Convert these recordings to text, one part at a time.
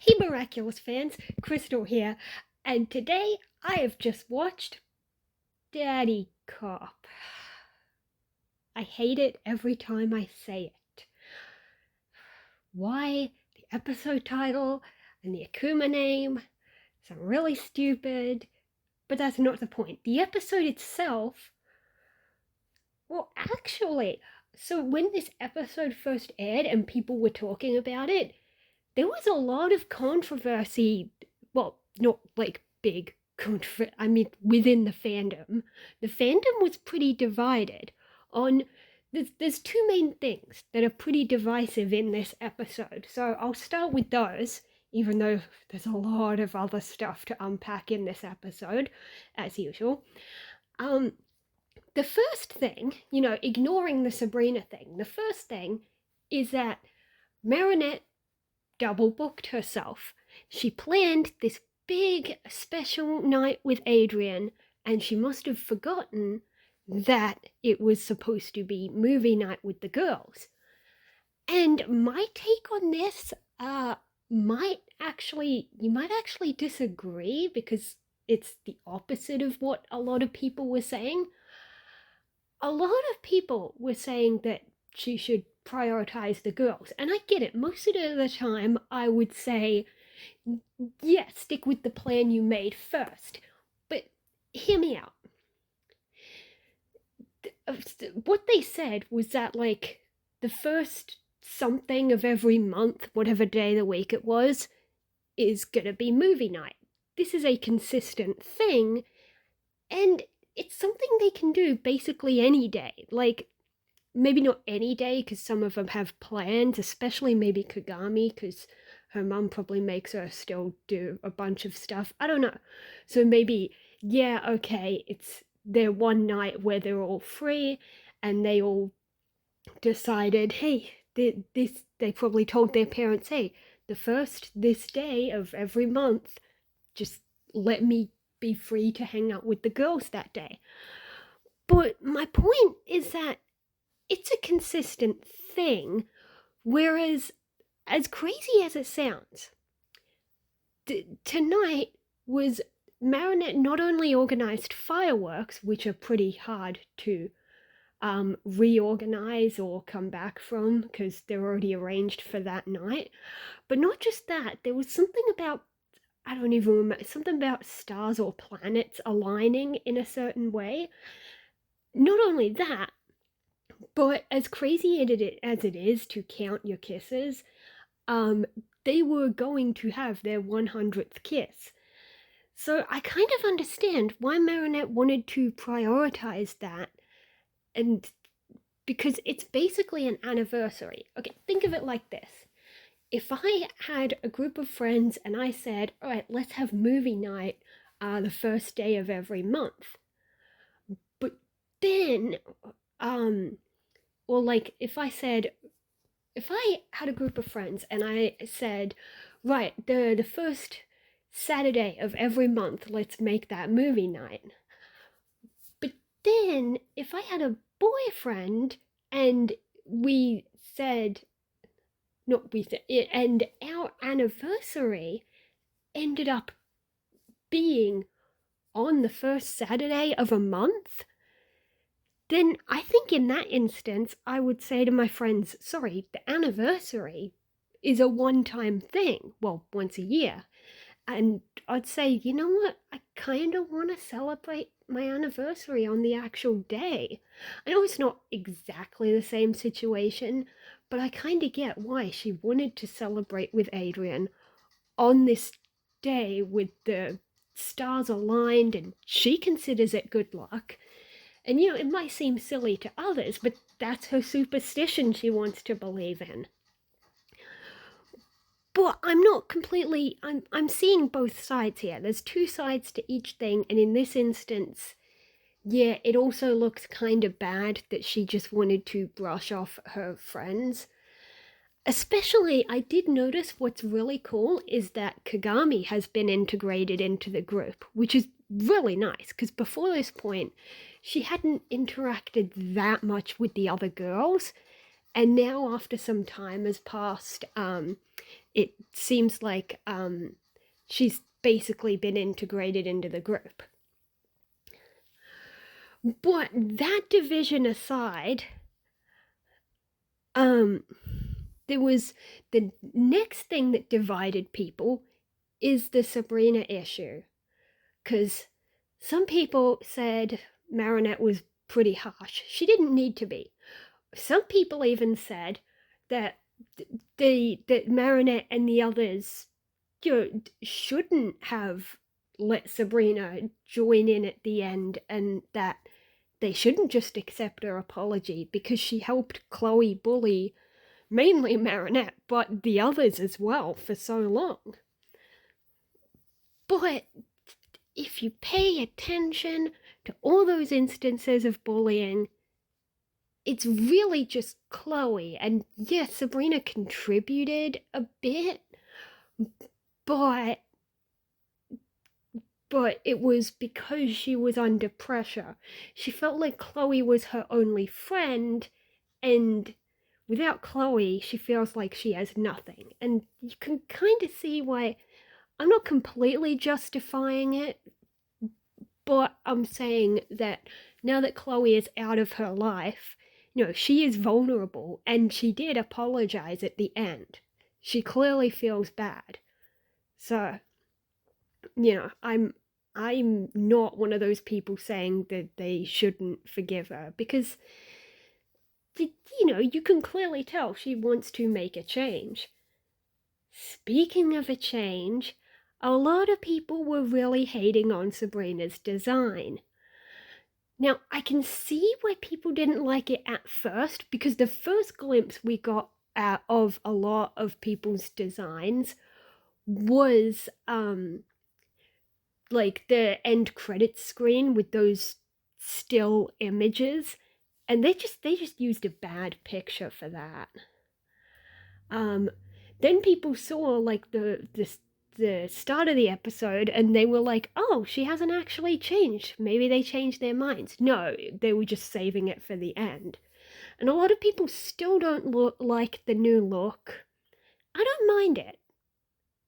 Hey Miraculous fans, Crystal here, and today I have just watched Daddycop. I hate it every time I say it. Why? The episode title and the Akuma name sound really stupid, but that's not the point. The episode itself, well, actually, so when this episode first aired and people were talking about it, there was a lot of controversy. Well, not like big controversy, I mean, within the fandom. The fandom was pretty divided on. There's two main things that are pretty divisive in this episode. So I'll start with those, even though there's a lot of other stuff to unpack in this episode, as usual. Um, the first thing, ignoring the Sabrina thing, the first thing is that Marinette double booked herself. She planned this big special night with Adrien, and she must have forgotten that it was supposed to be movie night with the girls. And my take on this you might actually disagree because it's the opposite of what a lot of people were saying. A lot of people were saying that she should prioritize the girls, and I get it. Most of the time I would say, yeah, stick with the plan you made first, but hear me out. What they said was that, like, the first something of every month, whatever day of the week it was, is gonna be movie night. This is a consistent thing, and it's something they can do basically any day. Like, maybe not any day, because some of them have plans, especially maybe Kagami, because her mum probably makes her still do a bunch of stuff. I don't know. So maybe, yeah, okay, it's their one night where they're all free, and they all decided, hey, they probably told their parents, hey, the first this day of every month, just let me be free to hang out with the girls that day. But my point is that it's a consistent thing, whereas, as crazy as it sounds, tonight was Marinette not only organized fireworks, which are pretty hard to reorganize or come back from because they're already arranged for that night, but not just that, there was something about, I don't even remember, something about stars or planets aligning in a certain way. Not only that, but as crazy as it is to count your kisses, they were going to have their 100th kiss. So I kind of understand why Marinette wanted to prioritize that, and because it's basically an anniversary. Okay, think of it like this. If I had a group of friends and I said, all right, let's have movie night the first day of every month. But then, or like if I had a group of friends and I said, right, the first Saturday of every month, let's make that movie night. But then if I had a boyfriend and we said, not we said, and our anniversary ended up being on the first Saturday of a month, then I think in that instance, I would say to my friends, sorry, the anniversary is a one-time thing. Well, once a year. And I'd say, you know what? I kind of want to celebrate my anniversary on the actual day. I know it's not exactly the same situation, but I kind of get why she wanted to celebrate with Adrien on this day with the stars aligned, and she considers it good luck. And it might seem silly to others, but that's her superstition she wants to believe in. But I'm not completely, I'm seeing both sides here. There's two sides to each thing, and in this instance, yeah, it also looks kind of bad that she just wanted to brush off her friends. Especially, I did notice what's really cool is that Kagami has been integrated into the group, which is really nice, because before this point, she hadn't interacted that much with the other girls, And now, after some time has passed, it seems like she's basically been integrated into the group. But that division aside, there was the next thing that divided people is the Sabrina issue. Because some people said Marinette was pretty harsh. She didn't need to be. Some people even said that that Marinette and the others, shouldn't have let Sabrina join in at the end, and that they shouldn't just accept her apology because she helped Chloe bully mainly Marinette, but the others as well for so long. But if you pay attention to all those instances of bullying, it's really just Chloe. And yes, Sabrina contributed a bit, but it was because she was under pressure. She felt like Chloe was her only friend, and without Chloe, she feels like she has nothing. And you can kind of see why. I'm not completely justifying it, but I'm saying that now that Chloe is out of her life, she is vulnerable, and she did apologize at the end. She clearly feels bad. So, I'm not one of those people saying that they shouldn't forgive her, because you can clearly tell she wants to make a change. Speaking of a change, a lot of people were really hating on Sabrina's design. Now, I can see why people didn't like it at first, because the first glimpse we got of a lot of people's designs was like the end credits screen with those still images, and they just used a bad picture for that. Then people saw like the start of the episode, and they were like, oh, she hasn't actually changed. Maybe they changed their minds. No, they were just saving it for the end. And a lot of people still don't like the new look. I don't mind it.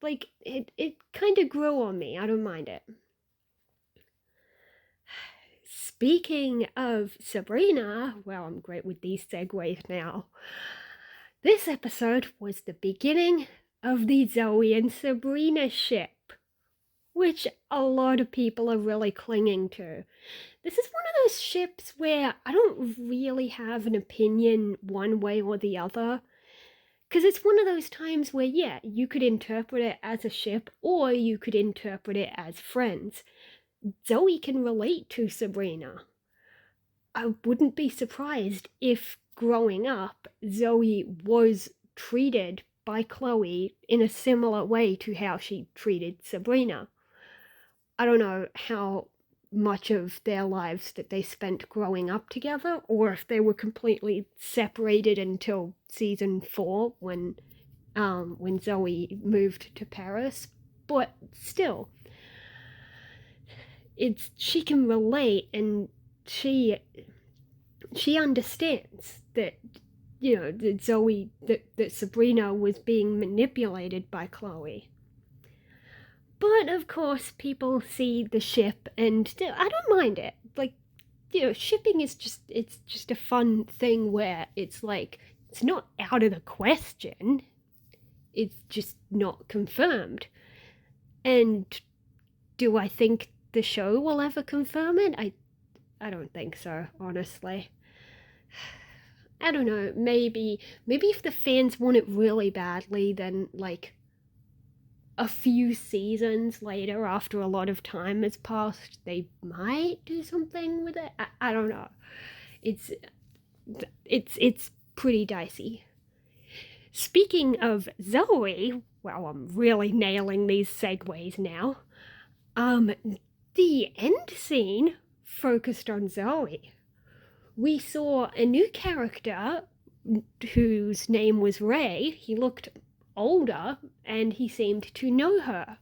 Like, it kind of grew on me. I don't mind it. Speaking of Sabrina, well, I'm great with these segues now. This episode was the beginning of the Zoe and Sabrina ship, which a lot of people are really clinging to. This is one of those ships where I don't really have an opinion one way or the other, because it's one of those times where, yeah, you could interpret it as a ship, or you could interpret it as friends. Zoe can relate to Sabrina. I wouldn't be surprised if growing up, Zoe was treated by Chloe in a similar way to how she treated Sabrina. I don't know how much of their lives that they spent growing up together, or if they were completely separated until season 4 when Zoe moved to Paris. But still, she can relate, and she understands that that Sabrina was being manipulated by Chloe. But of course, people see the ship, and I don't mind it. Like, shipping is just a fun thing where it's like, it's not out of the question. It's just not confirmed. And do I think the show will ever confirm it? I don't think so, honestly. I don't know, maybe if the fans want it really badly, then like a few seasons later, after a lot of time has passed, they might do something with it. I don't know. It's pretty dicey. Speaking of Zoe, well, I'm really nailing these segues now. The end scene focused on Zoe. We saw a new character whose name was Ray. He looked older, and he seemed to know her.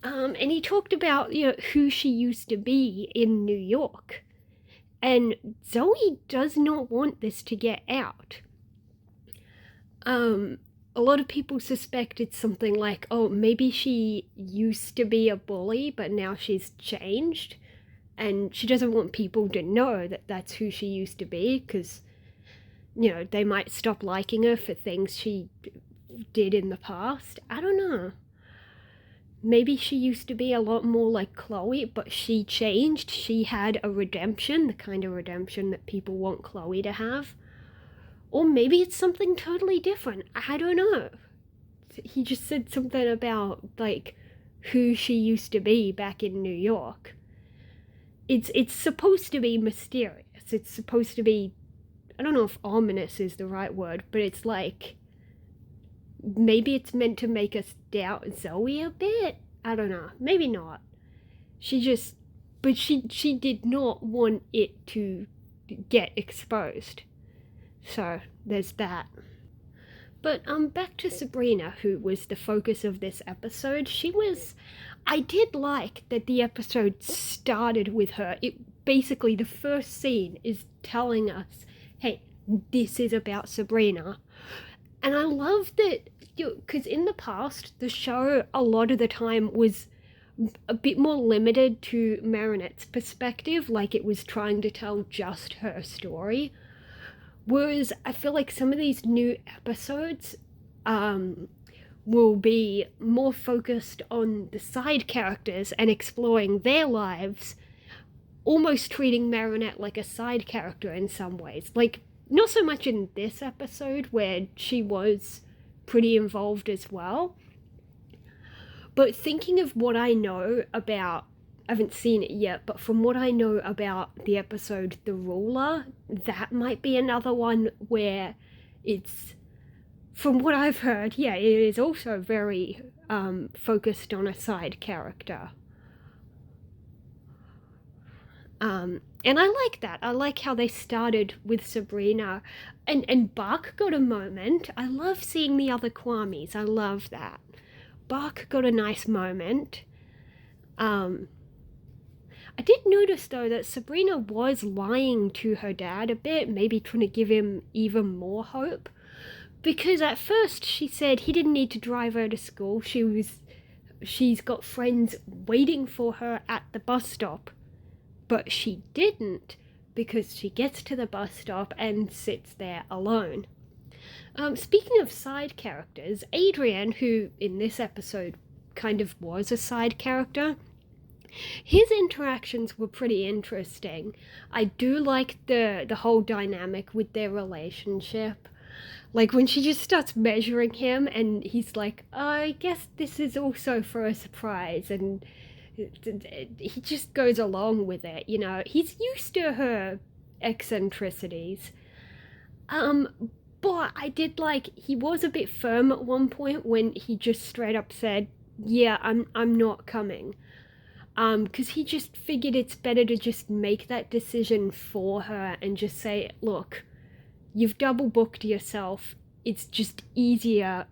And he talked about who she used to be in New York. And Zoe does not want this to get out. A lot of people suspect it's something like, oh, maybe she used to be a bully, but now she's changed. And she doesn't want people to know that that's who she used to be, because, you know, they might stop liking her for things she did in the past. I don't know. Maybe she used to be a lot more like Chloe, but she changed. She had a redemption, the kind of redemption that people want Chloe to have. Or maybe it's something totally different. I don't know. He just said something about, like, who she used to be back in New York. It's supposed to be mysterious. It's supposed to be, I don't know if ominous is the right word, but it's like, maybe it's meant to make us doubt Zoe a bit. I don't know. Maybe not. But she did not want it to get exposed. So there's that. But back to Sabrina, who was the focus of this episode. I did like that the episode started with her. Basically, the first scene is telling us, hey, this is about Sabrina. And I love that, because in the past, the show a lot of the time was a bit more limited to Marinette's perspective, like it was trying to tell just her story. Whereas I feel like some of these new episodes will be more focused on the side characters and exploring their lives, almost treating Marinette like a side character in some ways. Like, not so much in this episode, where she was pretty involved as well. But thinking of what I know about, I haven't seen it yet, but from what I know about the episode The Ruler, that might be another one where it's, from what I've heard, yeah, it is also very focused on a side character. And I like that. I like how they started with Sabrina, and Buck got a moment. I love seeing the other Kwamis. I love that. Buck got a nice moment. I did notice, though, that Sabrina was lying to her dad a bit, maybe trying to give him even more hope. Because at first she said he didn't need to drive her to school. She's got friends waiting for her at the bus stop. But she didn't, because she gets to the bus stop and sits there alone. Speaking of side characters, Adrien, who in this episode kind of was a side character, his interactions were pretty interesting. I do like the whole dynamic with their relationship. Like when she just starts measuring him and he's like, I guess this is also for a surprise, and he just goes along with it, you know. He's used to her eccentricities. But I did like, he was a bit firm at one point when he just straight up said, yeah, I'm not coming. Because he just figured it's better to just make that decision for her and just say, look, you've double booked yourself. It's just easier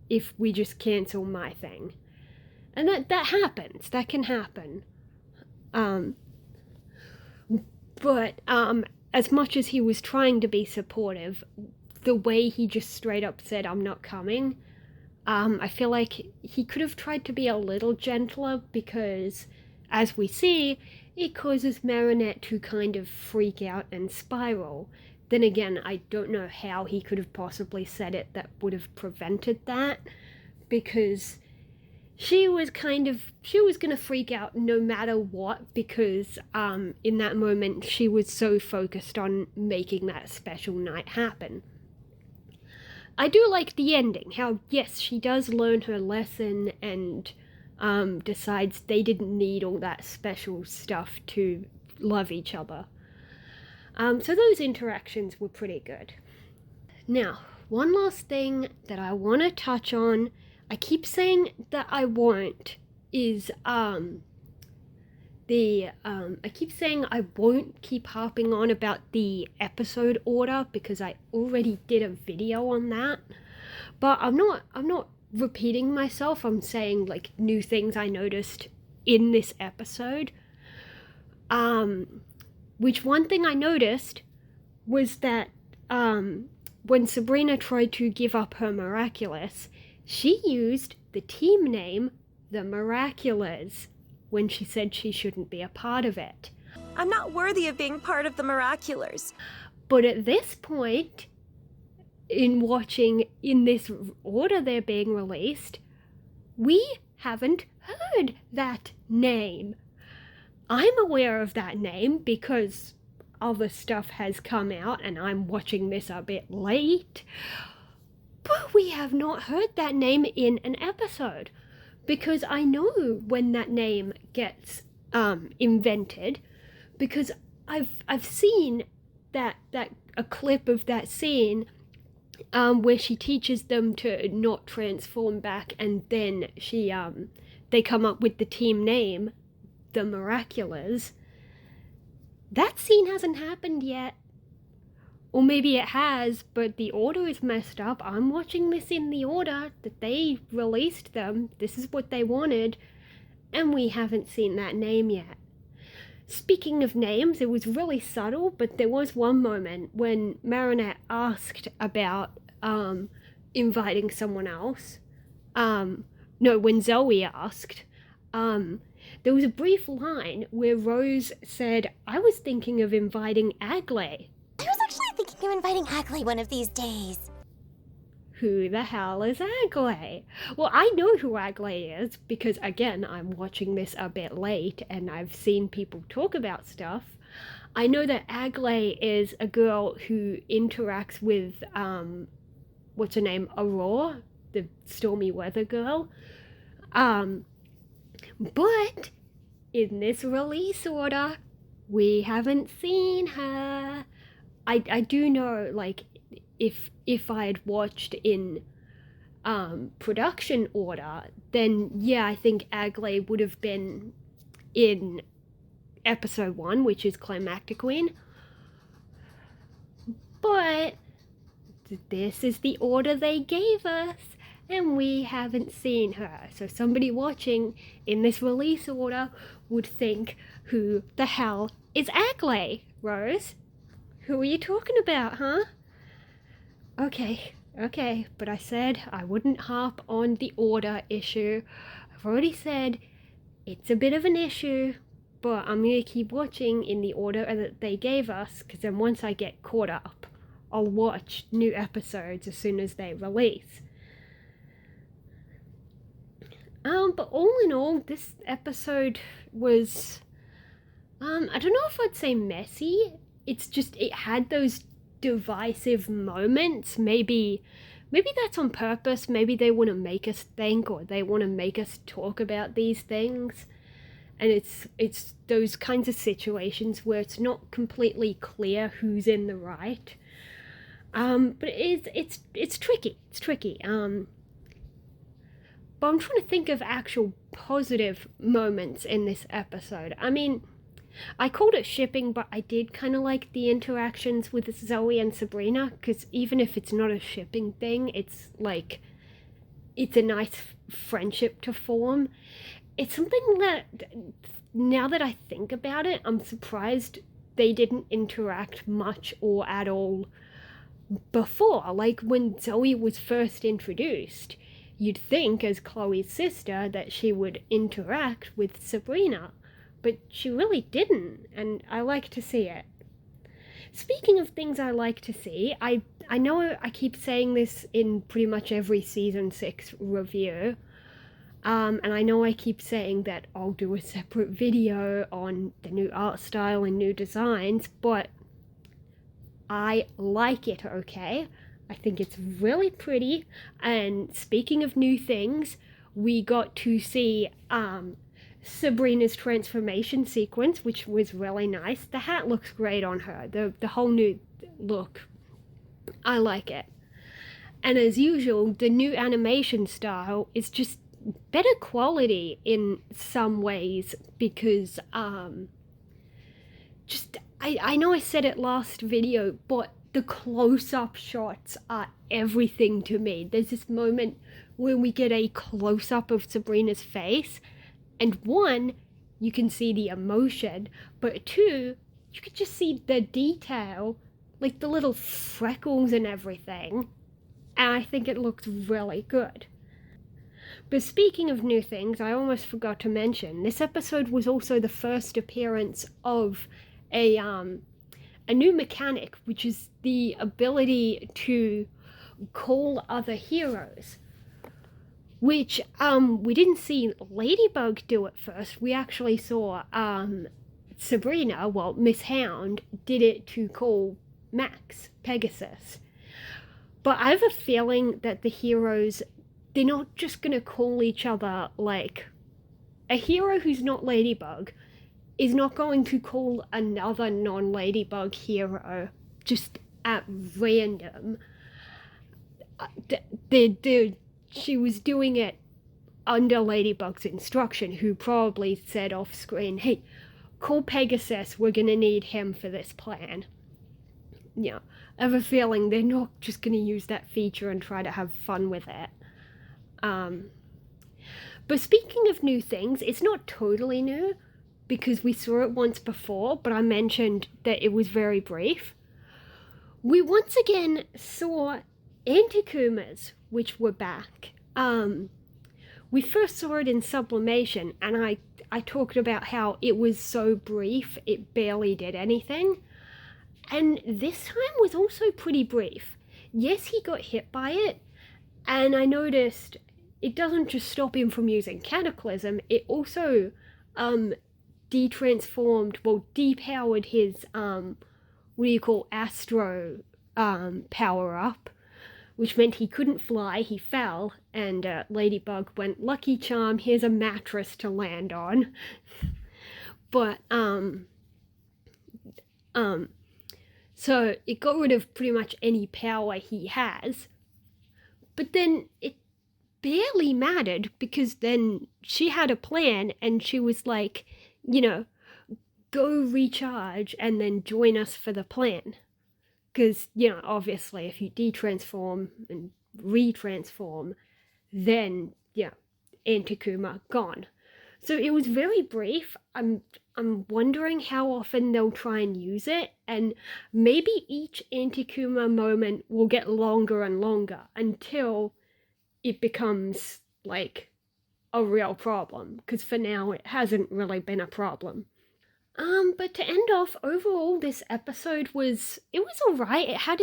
if we just cancel my thing. And that happens. That can happen. But as much as he was trying to be supportive, the way he just straight up said, I'm not coming, I feel like he could have tried to be a little gentler, because, as we see, it causes Marinette to kind of freak out and spiral. Then again, I don't know how he could have possibly said it that would have prevented that, because she was going to freak out no matter what, because in that moment she was so focused on making that special night happen. I do like the ending, how yes, she does learn her lesson and decides they didn't need all that special stuff to love each other. So those interactions were pretty good. Now, one last thing that I want to touch on, I keep saying that I won't, is I keep saying I won't keep harping on about the episode order, because I already did a video on that. But I'm not repeating myself. I'm saying like new things I noticed in this episode. Which one thing I noticed was that when Sabrina tried to give up her Miraculous, she used the team name, the Miraculous, when she said she shouldn't be a part of it. I'm not worthy of being part of the Miraculous. But at this point, in watching in this order they're being released, we haven't heard that name. I'm aware of that name because other stuff has come out and I'm watching this a bit late. But we have not heard that name in an episode because I know when that name gets invented because I've seen that a clip of that scene where she teaches them to not transform back, and then they come up with the team name, the Miraculous. That scene hasn't happened yet. Or maybe it has, but the order is messed up. I'm watching this in the order that they released them. This is what they wanted, and we haven't seen that name yet. Speaking of names, it was really subtle, but there was one moment when Marinette asked about inviting someone else. When Zoe asked, there was a brief line where Rose said, I was thinking of inviting Agley. I was actually thinking of inviting Agley one of these days. Who the hell is Agley? Well, I know who Agley is because, again, I'm watching this a bit late and I've seen people talk about stuff. I know that Agley is a girl who interacts with, what's her name, Aurora, the stormy weather girl. But in this release order, we haven't seen her. I do know, like, if I had watched in production order, then yeah, I think Agley would have been in episode 1, which is Climactic Queen. But this is the order they gave us, and we haven't seen her. So somebody watching in this release order would think, who the hell is Agley, Rose? Who are you talking about, huh? Okay, but I said I wouldn't harp on the order issue. I've already said it's a bit of an issue, but I'm going to keep watching in the order that they gave us, because then once I get caught up, I'll watch new episodes as soon as they release. But all in all, this episode was, I don't know if I'd say messy. It's just, it had those divisive moments. Maybe that's on purpose. Maybe they want to make us think, or they want to make us talk about these things. And it's those kinds of situations where it's not completely clear who's in the right. But it's tricky. It's tricky. But I'm trying to think of actual positive moments in this episode. I mean, I called it shipping, but I did kind of like the interactions with Zoe and Sabrina, because even if it's not a shipping thing, it's like, it's a nice friendship to form. It's something that, now that I think about it, I'm surprised they didn't interact much or at all before. Like, when Zoe was first introduced, you'd think, as Chloe's sister, that she would interact with Sabrina, but she really didn't, and I like to see it. Speaking of things I like to see, I know I keep saying this in pretty much every Season 6 review, and I know I keep saying that I'll do a separate video on the new art style and new designs, but I like it, okay? I think it's really pretty, and speaking of new things, we got to see Sabrina's transformation sequence, which was really nice. The hat looks great on her, the whole new look. I like it. And as usual, the new animation style is just better quality in some ways, because I know I said it last video, but the close-up shots are everything to me. There's this moment where we get a close-up of Sabrina's face, and one, you can see the emotion, but two, you could just see the detail, like the little freckles and everything, and I think it looked really good. But speaking of new things, I almost forgot to mention, this episode was also the first appearance of a new mechanic, which is the ability to call other heroes, which we didn't see Ladybug do at first. We actually saw Sabrina, well, Miss Hound, did it to call Max, Pegasus. But I have a feeling that the heroes, they're not just gonna call each other, like, a hero who's not Ladybug is not going to call another non-Ladybug hero just at random. She was doing it under Ladybug's instruction, who probably said off screen, hey, call Pegasus, we're gonna need him for this plan. Yeah, I have a feeling they're not just gonna use that feature and try to have fun with it. But speaking of new things, it's not totally new, because we saw it once before, but I mentioned that it was very brief. We once again saw Antikumas, which were back. We first saw it in Sublimation, and I talked about how it was so brief, it barely did anything. And this time was also pretty brief. Yes, he got hit by it, and I noticed it doesn't just stop him from using Cataclysm, it also depowered his Astro power up, which meant he couldn't fly, he fell, and Ladybug went, lucky charm, here's a mattress to land on. But so it got rid of pretty much any power he has, but then it barely mattered, because then she had a plan and she was like, go recharge and then join us for the plan. Because, obviously if you detransform and retransform, then, Antikuma gone. So it was very brief. I'm wondering how often they'll try and use it, and maybe each Antikuma moment will get longer and longer until it becomes, like, a real problem, because for now it hasn't really been a problem. But to end off, overall this episode was alright. It had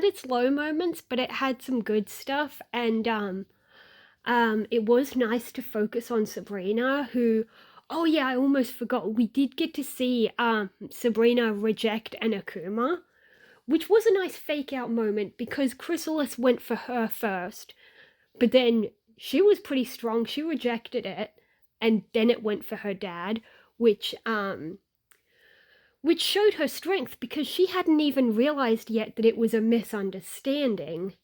its low moments, but it had some good stuff, and it was nice to focus on Sabrina, who, oh yeah, I almost forgot, we did get to see Sabrina reject an Akuma, which was a nice fake out moment, because Chrysalis went for her first, but then she was pretty strong, she rejected it, and then it went for her dad, which showed her strength, because she hadn't even realized yet that it was a misunderstanding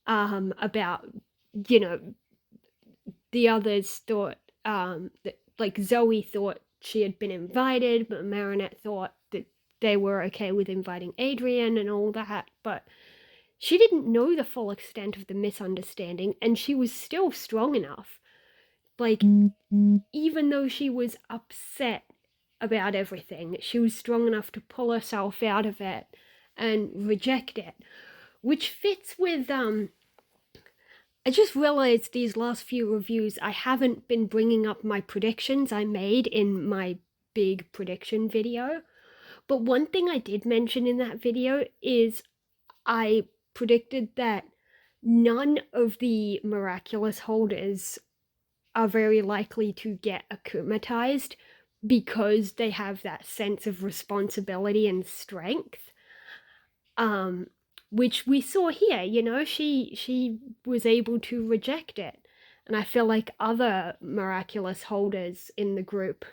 about, the others thought, that, like, Zoe thought she had been invited, but Marinette thought that they were okay with inviting Adrien and all that, but she didn't know the full extent of the misunderstanding, and she was still strong enough. Like, even though she was upset about everything, she was strong enough to pull herself out of it and reject it, which fits with, I just realized these last few reviews I haven't been bringing up my predictions I made in my big prediction video, but one thing I did mention in that video is I predicted that none of the Miraculous holders are very likely to get akumatized, because they have that sense of responsibility and strength, which we saw here. She was able to reject it, and I feel like other Miraculous holders in the group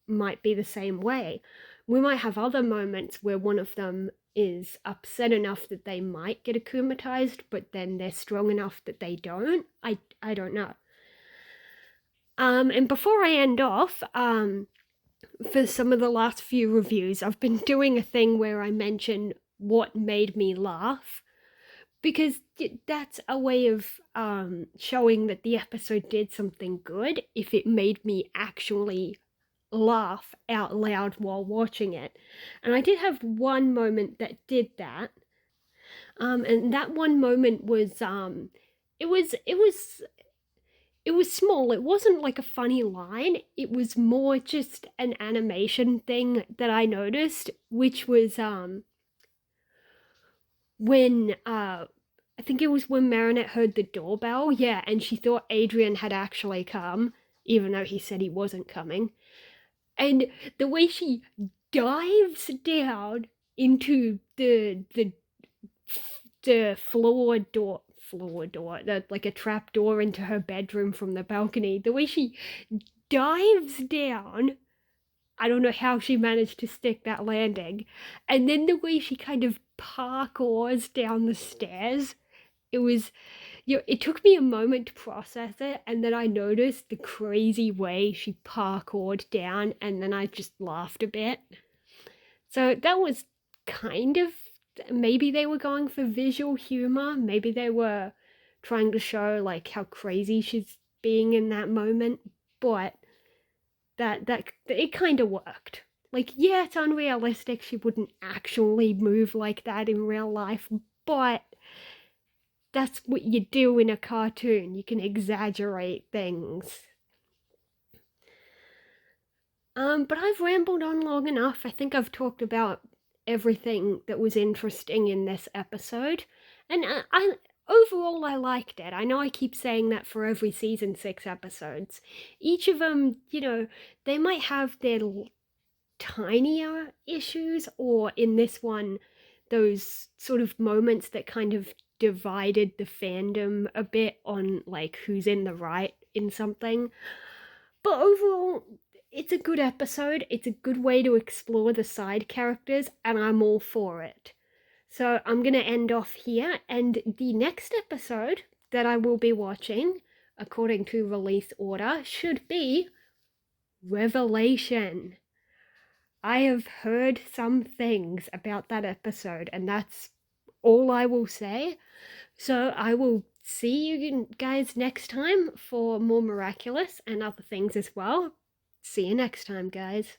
might be the same way. We might have other moments where one of them is upset enough that they might get akumatized, but then they're strong enough that they don't. I don't know. And before I end off, for some of the last few reviews, I've been doing a thing where I mention what made me laugh, because that's a way of showing that the episode did something good, if it made me actually laugh out loud while watching it. And I did have one moment that did that. And that one moment was it was it was it was small. It wasn't like a funny line. It was more just an animation thing that I noticed, which was when I think it was when Marinette heard the doorbell, yeah, and she thought Adrien had actually come, even though he said he wasn't coming. And the way she dives down into the floor door, like a trap door into her bedroom from the balcony. The way she dives down, I don't know how she managed to stick that landing. And then the way she kind of parkours down the stairs, it was, it took me a moment to process it, and then I noticed the crazy way she parkoured down, and then I just laughed a bit. So that was kind of, maybe they were going for visual humor, maybe they were trying to show like how crazy she's being in that moment, but that it kind of worked. Like, yeah, it's unrealistic. She wouldn't actually move like that in real life, but that's what you do in a cartoon. You can exaggerate things. But I've rambled on long enough. I think I've talked about everything that was interesting in this episode, and I overall I liked it. I know I keep saying that for every season 6 episodes. Each of them, they might have their tinier issues, or in this one, those sort of moments that kind of divided the fandom a bit on like who's in the right in something. But overall, it's a good episode. It's a good way to explore the side characters, and I'm all for it. So I'm going to end off here, and the next episode that I will be watching, according to release order, should be Revelation. I have heard some things about that episode, and that's all I will say. So I will see you guys next time for more Miraculous and other things as well. See you next time, guys.